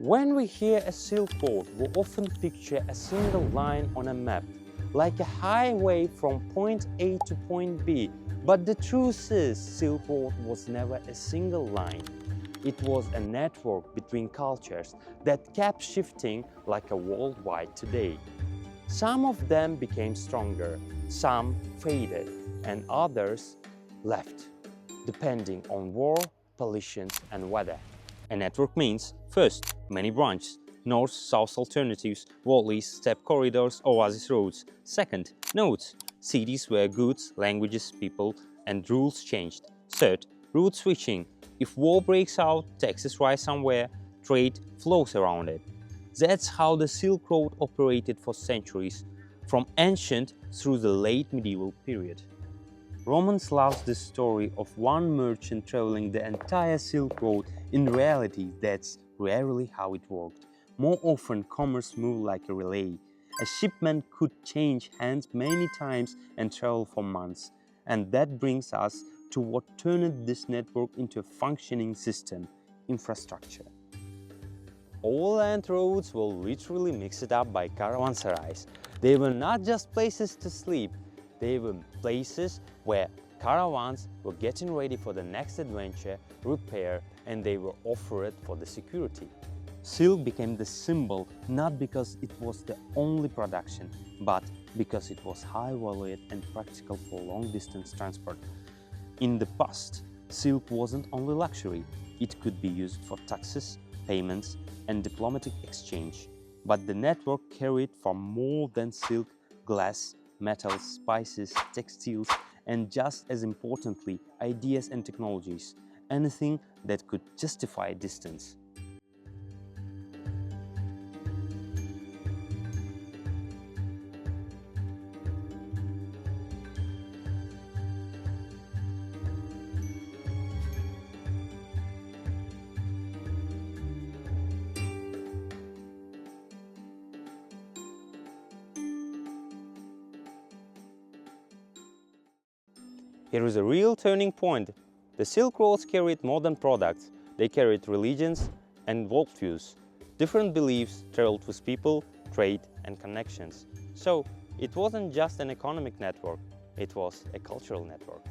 When we hear a Silk Road, we often picture a single line on a map, like a highway from point A to point B. But the truth is, Silk Road was never a single line. It was a network between cultures that kept shifting like a worldwide today. Some of them became stronger, some faded, and others left, depending on war, pollution, and weather. A network means, first, many branches, north-south alternatives, valleys, steppe corridors, oasis roads. Second, nodes, cities where goods, languages, people, and rules changed. Third, route switching. If war breaks out, taxes rise somewhere, trade flows around it. That's how the Silk Road operated for centuries, from ancient through the late medieval period. Romans loved the story of one merchant traveling the entire Silk Road. In reality, that's rarely how it worked. More often, commerce moved like a relay. A shipment could change hands many times and travel for months. And that brings us to what turned this network into a functioning system: infrastructure. Overland roads were literally mixed up by caravanserais. They were not just places to sleep, they were places where caravans were getting ready for the next adventure, repair, and they were offered for the security. Silk became the symbol not because it was the only production, but because it was high valued and practical for long-distance transport. In the past, silk wasn't only luxury. It could be used for taxes, payments, and diplomatic exchange. But the network carried far more than silk: glass, metals, spices, textiles, and just as importantly, ideas and technologies, anything that could justify distance. Here is a real turning point. The Silk Roads carried modern products. They carried religions and worldviews. Different beliefs traveled with people, trade, and connections. So it wasn't just an economic network, it was a cultural network.